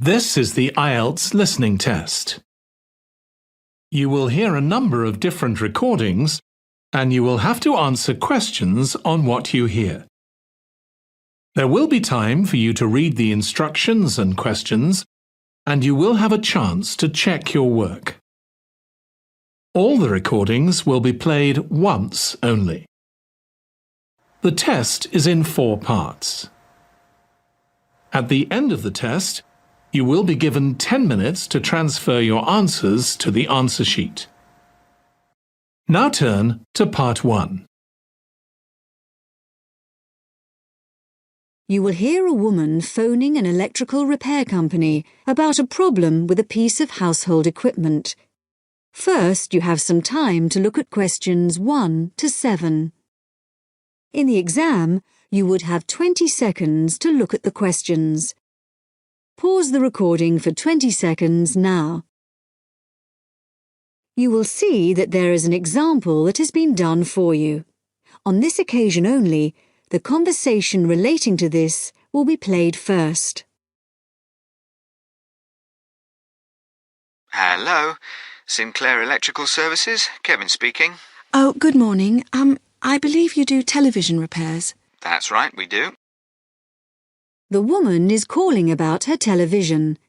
This is the Ielts listening test. You will hear a number of different recordings, and you will have to answer questions on what you hear. There will be time for you to read the instructions and questions, and you will have a chance to check your work. All the recordings will be played once only. The test is in 4 parts. At the end of the test, you will be given 10 minutes to transfer your answers to the answer sheet. Now turn to part 1. You will hear a woman phoning an electrical repair company about a problem with a piece of household equipment. First, you have some time to look at questions 1 to 7. In the exam, you would have 20 seconds to look at the questions. Pause the recording for 20 seconds now. You will see that there is an example that has been done for you. On this occasion only, the conversation relating to this will be played first. Hello, Sinclair Electrical Services, Kevin speaking. Oh, good morning. I believe you do television repairs. That's right, we do. The woman is calling about her television,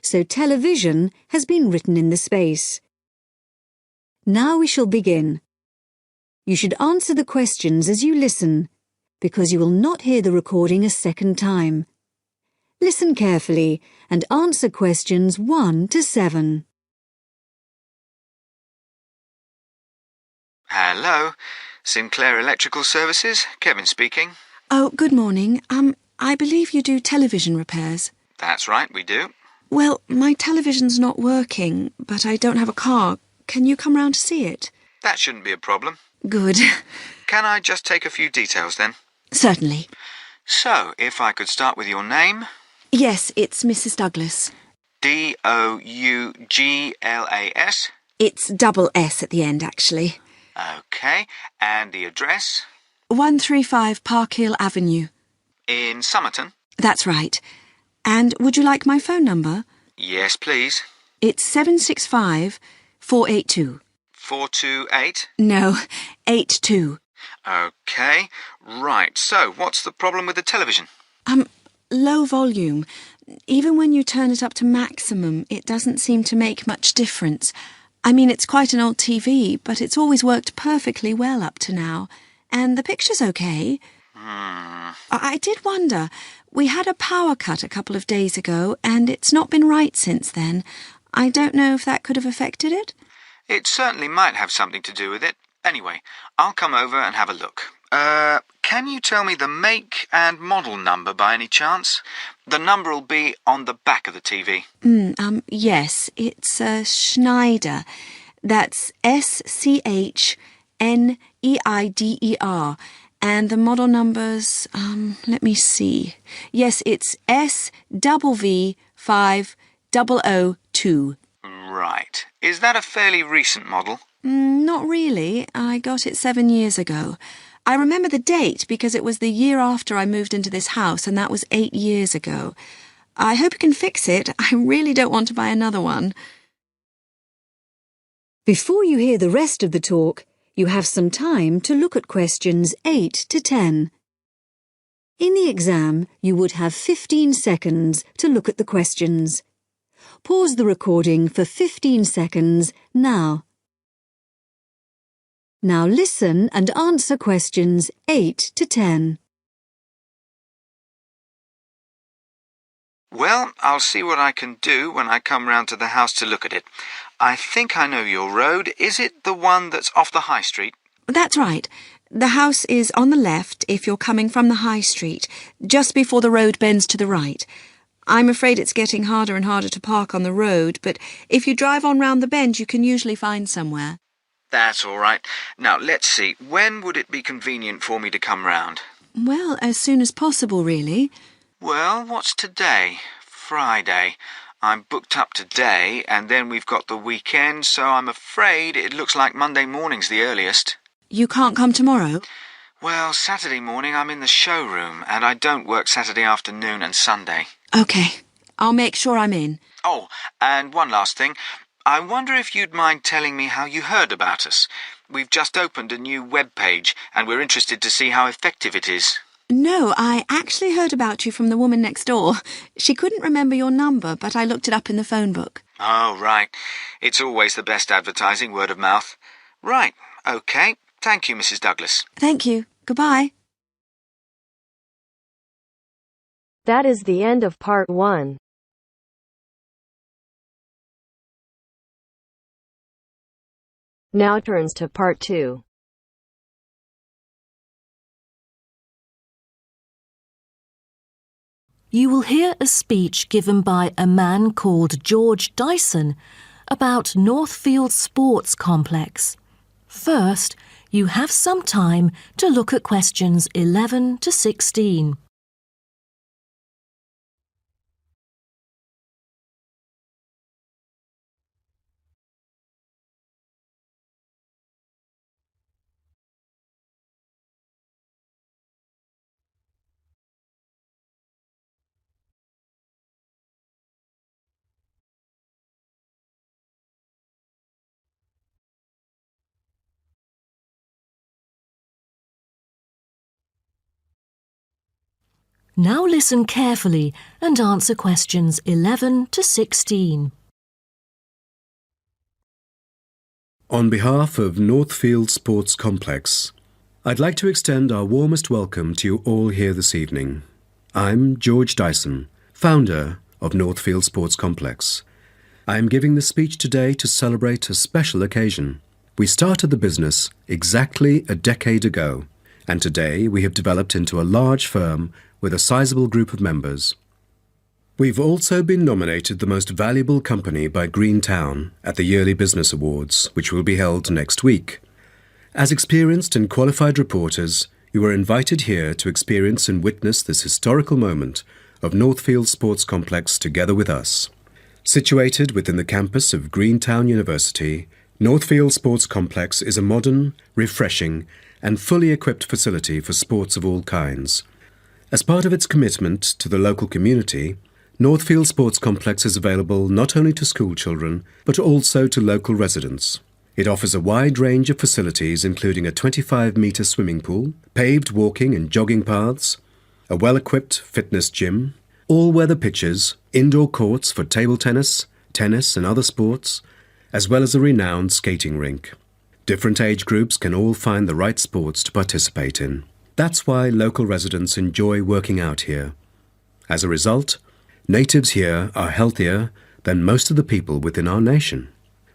so television has been written in the space. Now we shall begin. You should answer the questions as you listen, because you will not hear the recording a second time. Listen carefully and answer questions 1 to 7. Hello, Sinclair Electrical Services, Kevin speaking. Oh, good morning. I believe you do television repairs. That's right, we do. Well, my television's not working, but I don't have a car. Can you come round to see it? That shouldn't be a problem. Good. Can I just take a few details then? Certainly. So, if I could start with your name? Yes, it's Mrs. Douglas. Douglas? It's double S at the end, actually. OK, and the address? 135 Park Hill Avenue. In Somerton? That's right. And would you like my phone number? Yes, please. It's 765-482. 428? No, 82. OK, right. So, what's the problem with the television? Low volume. Even when you turn it up to maximum, it doesn't seem to make much difference. I mean, it's quite an old TV, but it's always worked perfectly well up to now. And the picture's okay. I did wonder. We had a power cut a couple of days ago, and it's not been right since then. I don't know if that could have affected it. It certainly might have something to do with it. Anyway, I'll come over and have a look. Can you tell me the make and model number by any chance? The number will be on the back of the TV. Yes, it's Schneider. That's SCHNEIDER. And the model number's, let me see. Yes, it's SVV5002. Right. Is that a fairly recent model? Not really. I got it 7 years ago. I remember the date because it was the year after I moved into this house, and that was 8 years ago. I hope you can fix it. I really don't want to buy another one. Before you hear the rest of the talk, you have some time to look at questions 8 to 10. In the exam, you would have 15 seconds to look at the questions. Pause the recording for 15 seconds now. Now listen and answer questions 8 to 10. Well, I'll see what I can do when I come round to the house to look at it. I think I know your road. Is it the one that's off the high street? That's right. The house is on the left if you're coming from the high street, just before the road bends to the right. I'm afraid it's getting harder and harder to park on the road, but if you drive on round the bend, you can usually find somewhere. That's all right. Now, let's see. When would it be convenient for me to come round? Well, as soon as possible, really. Well, what's today? Friday. I'm booked up today, and then we've got the weekend, so I'm afraid it looks like Monday morning's the earliest. You can't come tomorrow? Well, Saturday morning I'm in the showroom, and I don't work Saturday afternoon and Sunday. OK. I'll make sure I'm in. Oh, and one last thing. I wonder if you'd mind telling me how you heard about us. We've just opened a new web page, and we're interested to see how effective it is. No, I actually heard about you from the woman next door. She couldn't remember your number, but I looked it up in the phone book. Oh, right. It's always the best advertising, word of mouth. Right, OK. Thank you, Mrs. Douglas. Thank you. Goodbye. That is the end of part 1. Now turns to part 2. You will hear a speech given by a man called George Dyson about Northfield Sports Complex. First, you have some time to look at questions 11 to 16. Now listen carefully and answer questions 11 to 16. On behalf of Northfield Sports Complex, I'd like to extend our warmest welcome to you all here this evening. I'm George Dyson, founder of Northfield Sports Complex. I am giving this speech today to celebrate a special occasion. We started the business exactly a decade ago, and today we have developed into a large firm with a sizable group of members. We've also been nominated the most valuable company by Greentown at the Yearly Business Awards, which will be held next week. As experienced and qualified reporters, you are invited here to experience and witness this historical moment of Northfield Sports Complex together with us. Situated within the campus of Greentown University, Northfield Sports Complex is a modern, refreshing, and fully equipped facility for sports of all kinds. As part of its commitment to the local community, Northfield Sports Complex is available not only to school children, but also to local residents. It offers a wide range of facilities including a 25-metre swimming pool, paved walking and jogging paths, a well-equipped fitness gym, all-weather pitches, indoor courts for table tennis, tennis and other sports, as well as a renowned skating rink. Different age groups can all find the right sports to participate in. That's why local residents enjoy working out here. As a result, natives here are healthier than most of the people within our nation.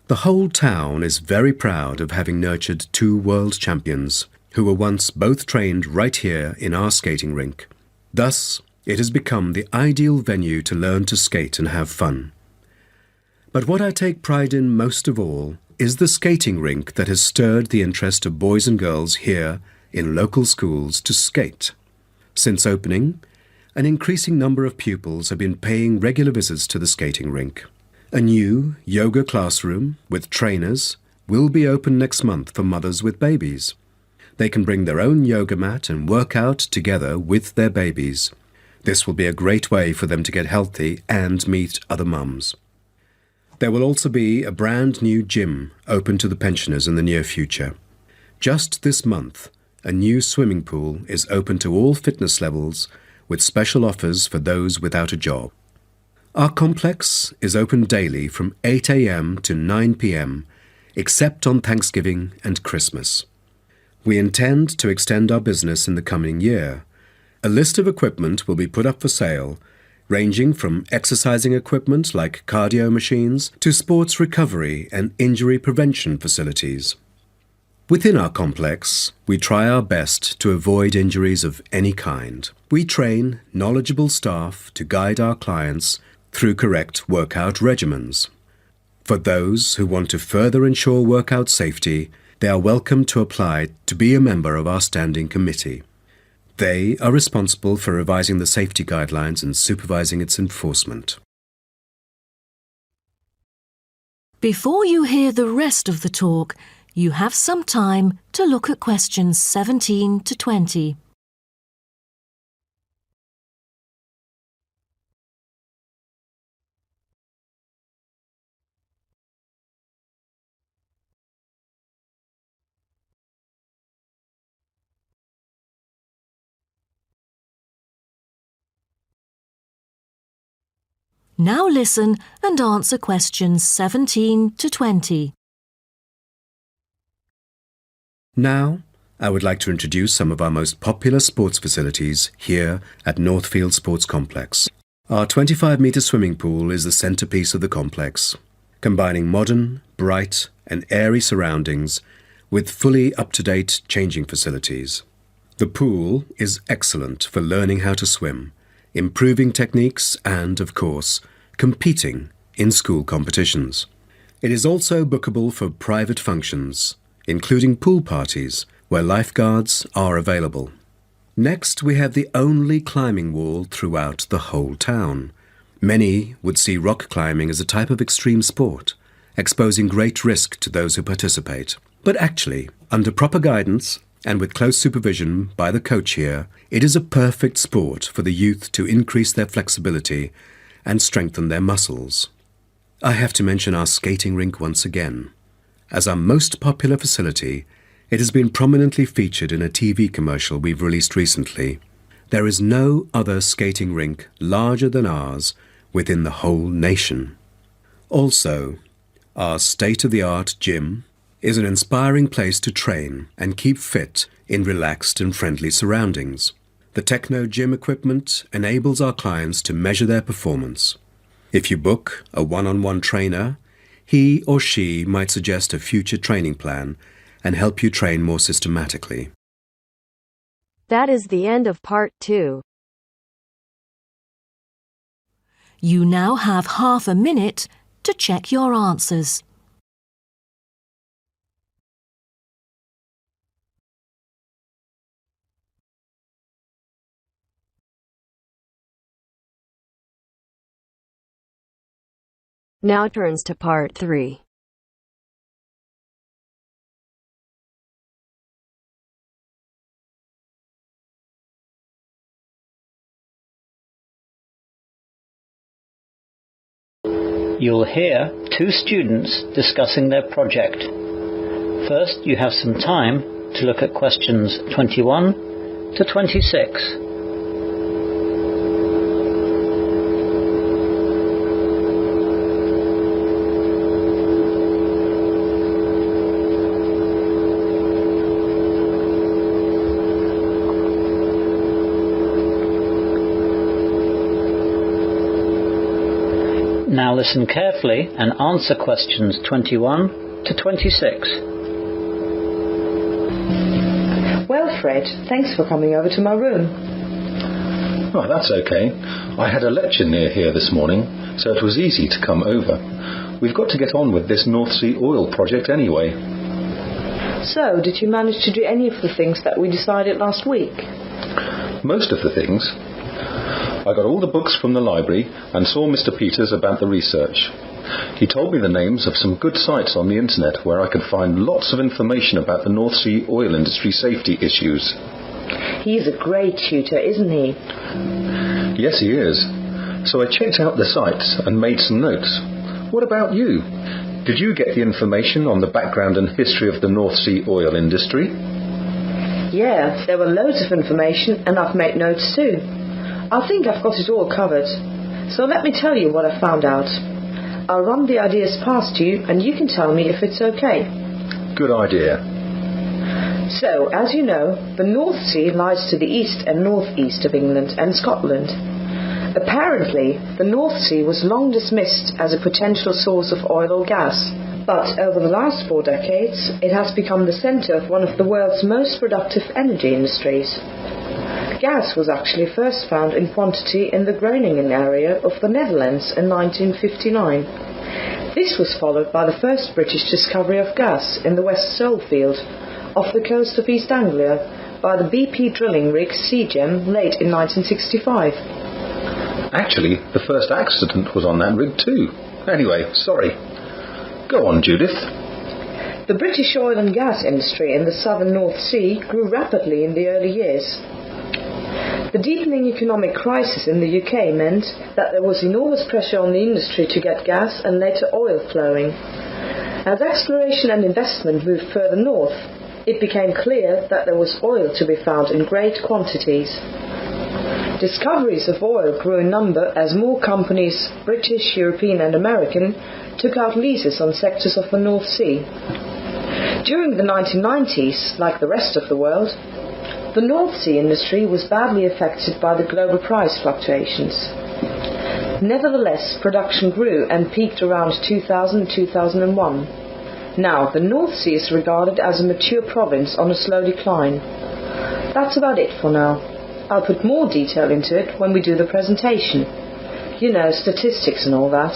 The whole town is very proud of having nurtured 2 world champions who were once both trained right here in our skating rink. Thus, it has become the ideal venue to learn to skate and have fun. But what I take pride in most of all is the skating rink that has stirred the interest of boys and girls here in local schools to skate. Since opening, an increasing number of pupils have been paying regular visits to the skating rink. A new yoga classroom with trainers will be open next month for mothers with babies. They can bring their own yoga mat and work out together with their babies. This will be a great way for them to get healthy and meet other mums. There will also be a brand new gym open to the pensioners in the near future. Just this month, a new swimming pool is open to all fitness levels with special offers for those without a job. Our complex is open daily from 8 a.m. to 9 p.m, except on Thanksgiving and Christmas. We intend to extend our business in the coming year. A list of equipment will be put up for sale, ranging from exercising equipment like cardio machines to sports recovery and injury prevention facilities. Within our complex, we try our best to avoid injuries of any kind. We train knowledgeable staff to guide our clients through correct workout regimens. For those who want to further ensure workout safety, they are welcome to apply to be a member of our standing committee. They are responsible for revising the safety guidelines and supervising its enforcement. Before you hear the rest of the talk, you have some time to look at questions 17 to 20. Now listen and answer questions 17 to 20. Now, I would like to introduce some of our most popular sports facilities here at Northfield Sports Complex. Our 25-metre swimming pool is the centrepiece of the complex, combining modern, bright and airy surroundings with fully up-to-date changing facilities. The pool is excellent for learning how to swim, improving techniques and, of course, competing in school competitions. It is also bookable for private functions, including pool parties where lifeguards are available. Next, we have the only climbing wall throughout the whole town. Many would see rock climbing as a type of extreme sport, exposing great risk to those who participate. But actually, under proper guidance and with close supervision by the coach here, it is a perfect sport for the youth to increase their flexibility and strengthen their muscles. I have to mention our skating rink once again. As our most popular facility, it has been prominently featured in a TV commercial we've released recently. There is no other skating rink larger than ours within the whole nation. Also, our state-of-the-art gym is an inspiring place to train and keep fit in relaxed and friendly surroundings. The Techno gym equipment enables our clients to measure their performance. If you book a one-on-one trainer, he or she might suggest a future training plan and help you train more systematically. That is the end of part 2. You now have half a minute to check your answers. Now turns to part 3. You'll hear two students discussing their project. First, you have some time to look at questions 21 to 26. Now listen carefully and answer questions 21 to 26. Well, Fred, thanks for coming over to my room. Oh, that's okay. I had a lecture near here this morning, so it was easy to come over. We've got to get on with this North Sea oil project anyway. So, did you manage to do any of the things that we decided last week? Most of the things. I got all the books from the library and saw Mr. Peters about the research. He told me the names of some good sites on the internet where I could find lots of information about the North Sea oil industry safety issues. He's a great tutor, isn't he? Yes, he is. So I checked out the sites and made some notes. What about you? Did you get the information on the background and history of the North Sea oil industry? Yeah, there were loads of information and I've made notes too. I think I've got it all covered. So let me tell you what I found out. I'll run the ideas past you and you can tell me if it's okay. Good idea. So, as you know, the North Sea lies to the east and northeast of England and Scotland. Apparently, the North Sea was long dismissed as a potential source of oil or gas, but over the last 4 decades, it has become the centre of one of the world's most productive energy industries. Gas was actually first found in quantity in the Groningen area of the Netherlands in 1959. This was followed by the first British discovery of gas in the West Sole field, off the coast of East Anglia, by the BP drilling rig Seagem late in 1965. Actually, the first accident was on that rig too. Anyway, sorry. Go on, Judith. The British oil and gas industry in the southern North Sea grew rapidly in the early years. The deepening economic crisis in the UK meant that there was enormous pressure on the industry to get gas and later oil flowing. As exploration and investment moved further north, it became clear that there was oil to be found in great quantities. Discoveries of oil grew in number as more companies, British, European and American, took out leases on sectors of the North Sea. During the 1990s, like the rest of the world, the North Sea industry was badly affected by the global price fluctuations. Nevertheless, production grew and peaked around 2000-2001. Now, the North Sea is regarded as a mature province on a slow decline. That's about it for now. I'll put more detail into it when we do the presentation. You know, statistics and all that.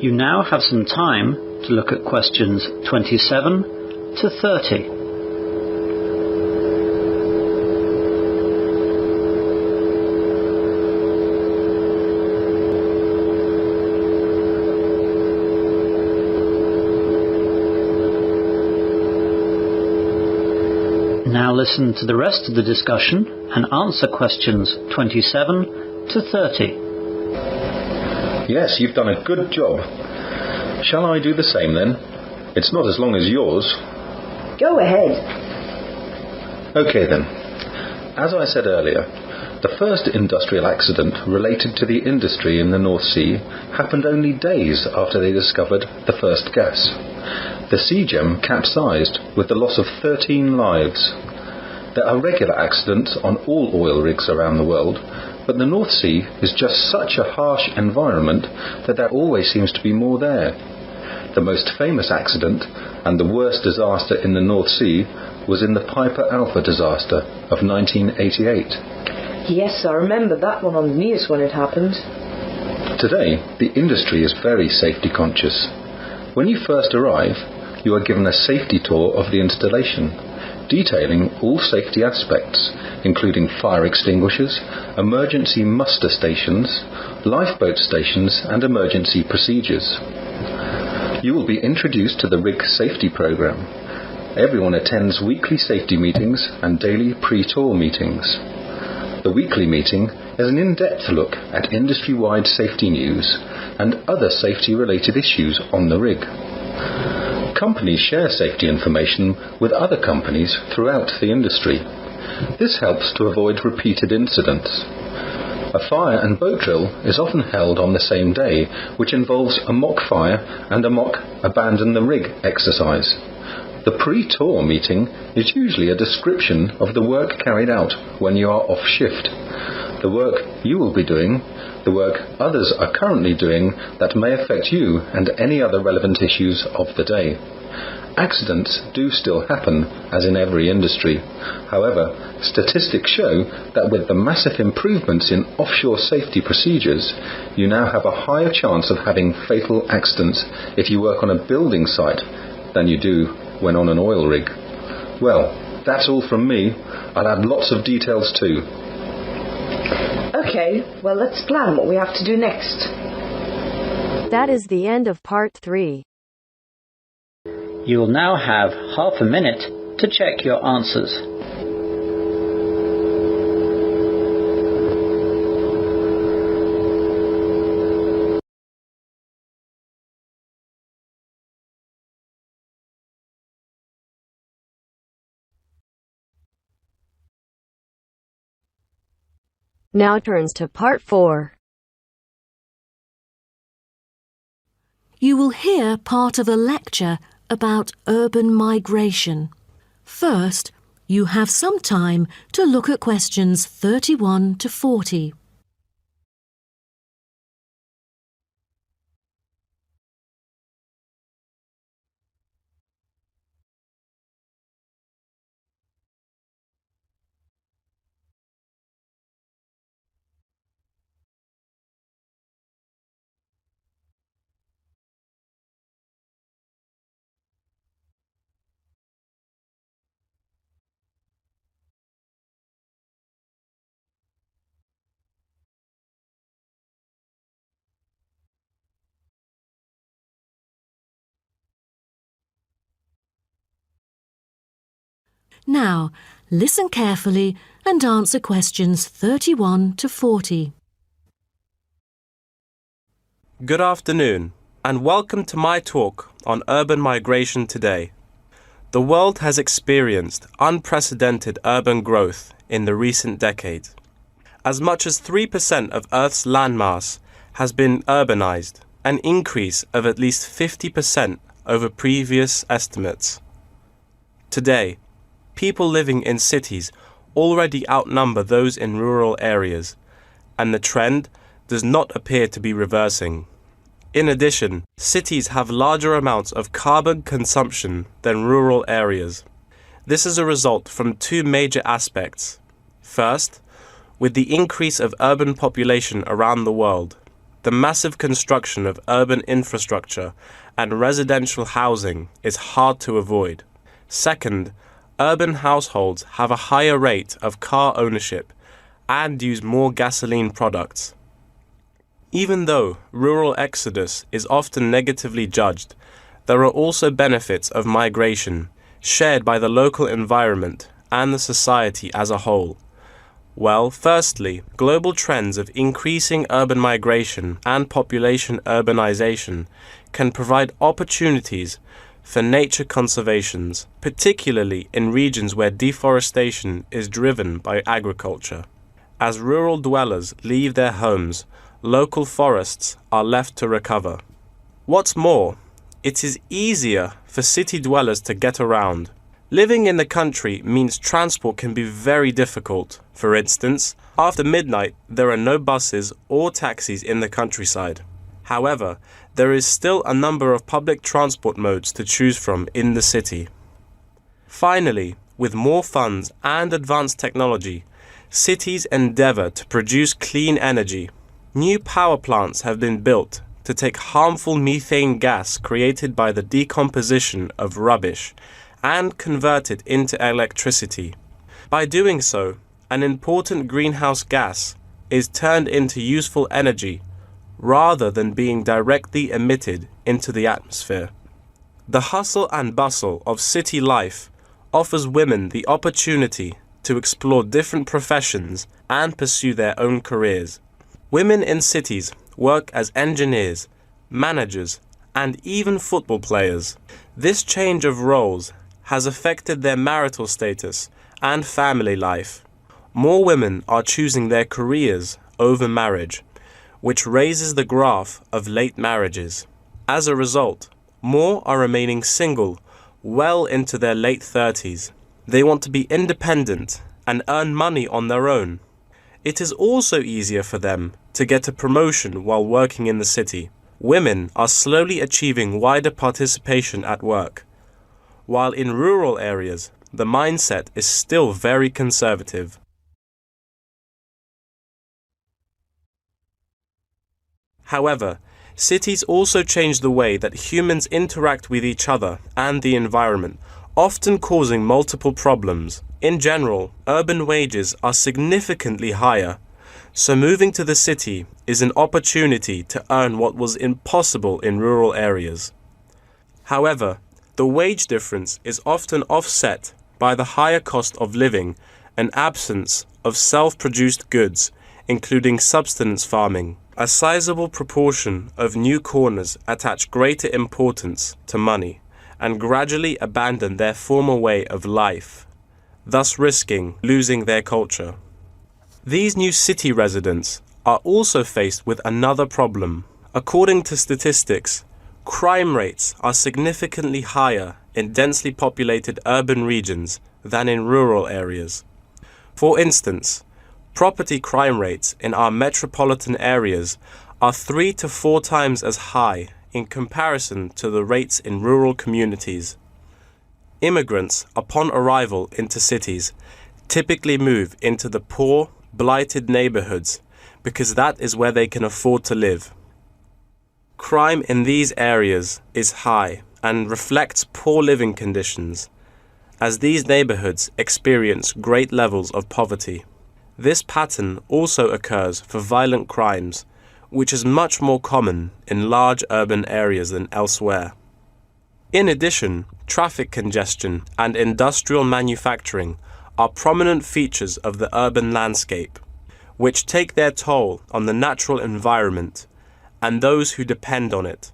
You now have some time to look at questions 27 to 30. Now listen to the rest of the discussion and answer questions 27 to 30. Yes, you've done a good job. Shall I do the same then? It's not as long as yours. Go ahead. OK then. As I said earlier, the first industrial accident related to the industry in the North Sea happened only days after they discovered the first gas. The Sea Gem capsized with the loss of 13 lives. There are regular accidents on all oil rigs around the world, but the North Sea is just such a harsh environment that there always seems to be more there. The most famous accident and the worst disaster in the North Sea was in the Piper Alpha disaster of 1988. Yes, I remember that one on the news when it happened. Today, the industry is very safety conscious. When you first arrive, you are given a safety tour of the installation, detailing all safety aspects, including fire extinguishers, emergency muster stations, lifeboat stations and emergency procedures. You will be introduced to the rig safety program. Everyone attends weekly safety meetings and daily pre-tour meetings. The weekly meeting is an in-depth look at industry-wide safety news and other safety-related issues on the rig. Companies share safety information with other companies throughout the industry. This helps to avoid repeated incidents. A fire and boat drill is often held on the same day, which involves a mock fire and a mock abandon the rig exercise. The pre-tour meeting is usually a description of the work carried out when you are off shift, the work you will be doing, the work others are currently doing that may affect you and any other relevant issues of the day. Accidents do still happen, as in every industry. However, statistics show that with the massive improvements in offshore safety procedures, you now have a higher chance of having fatal accidents if you work on a building site than you do when on an oil rig. Well, that's all from me. I'll add lots of details too. OK, well, let's plan what we have to do next. That is the end of part 3. You will now have half a minute to check your answers. Now turns to part 4. You will hear part of a lecture about urban migration. First, you have some time to look at questions 31 to 40. Now, listen carefully and answer questions 31 to 40. Good afternoon, and welcome to my talk on urban migration today. The world has experienced unprecedented urban growth in the recent decades. As much as 3% of Earth's landmass has been urbanized, an increase of at least 50% over previous estimates. Today, people living in cities already outnumber those in rural areas, and the trend does not appear to be reversing. In addition, cities have larger amounts of carbon consumption than rural areas. This is a result from two major aspects. First, with the increase of urban population around the world, the massive construction of urban infrastructure and residential housing is hard to avoid. Second, urban households have a higher rate of car ownership and use more gasoline products. Even though rural exodus is often negatively judged, there are also benefits of migration shared by the local environment and the society as a whole. Well, firstly, global trends of increasing urban migration and population urbanization can provide opportunities for nature conservations, particularly in regions where deforestation is driven by agriculture. As rural dwellers leave their homes, local forests are left to recover. What's more, it is easier for city dwellers to get around. Living in the country means transport can be very difficult. For instance, after midnight, there are no buses or taxis in the countryside. However, there is still a number of public transport modes to choose from in the city. Finally, with more funds and advanced technology, cities endeavor to produce clean energy. New power plants have been built to take harmful methane gas created by the decomposition of rubbish and convert it into electricity. By doing so, an important greenhouse gas is turned into useful energy rather than being directly emitted into the atmosphere. The hustle and bustle of city life offers women the opportunity to explore different professions and pursue their own careers. Women in cities work as engineers, managers, and even football players. This change of roles has affected their marital status and family life. More women are choosing their careers over marriage, which raises the graph of late marriages. As a result, more are remaining single well into their late 30s. They want to be independent and earn money on their own. It is also easier for them to get a promotion while working in the city. Women are slowly achieving wider participation at work, while in rural areas, the mindset is still very conservative. However, cities also change the way that humans interact with each other and the environment, often causing multiple problems. In general, urban wages are significantly higher, so moving to the city is an opportunity to earn what was impossible in rural areas. However, the wage difference is often offset by the higher cost of living and absence of self-produced goods, including subsistence farming. A sizable proportion of new corners attach greater importance to money and gradually abandon their former way of life, thus risking losing their culture. These new city residents are also faced with another problem. According to statistics, crime rates are significantly higher in densely populated urban regions than in rural areas. For instance, property crime rates in our metropolitan areas are 3 to 4 times as high in comparison to the rates in rural communities. Immigrants, upon arrival into cities, typically move into the poor, blighted neighborhoods because that is where they can afford to live. Crime in these areas is high and reflects poor living conditions, as these neighborhoods experience great levels of poverty. This pattern also occurs for violent crimes, which is much more common in large urban areas than elsewhere. In addition, traffic congestion and industrial manufacturing are prominent features of the urban landscape, which take their toll on the natural environment and those who depend on it.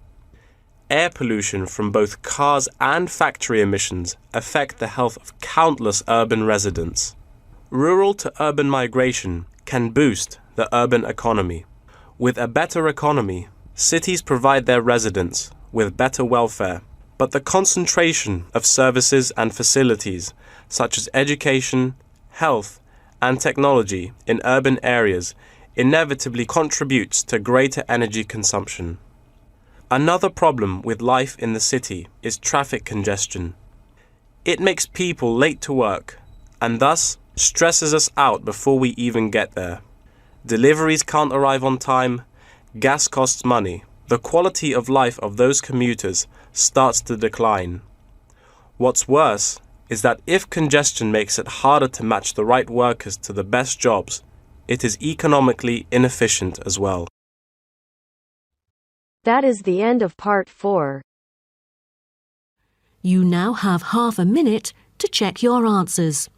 Air pollution from both cars and factory emissions affect the health of countless urban residents. Rural to urban migration can boost the urban economy. With a better economy, cities provide their residents with better welfare, but the concentration of services and facilities such as education, health, and technology in urban areas inevitably contributes to greater energy consumption. Another problem with life in the city is traffic congestion. It makes people late to work and thus stresses us out before we even get there. Deliveries can't arrive on time, gas costs money. The quality of life of those commuters starts to decline. What's worse is that if congestion makes it harder to match the right workers to the best jobs, it is economically inefficient as well. That is the end of part 4. You now have half a minute to check your answers.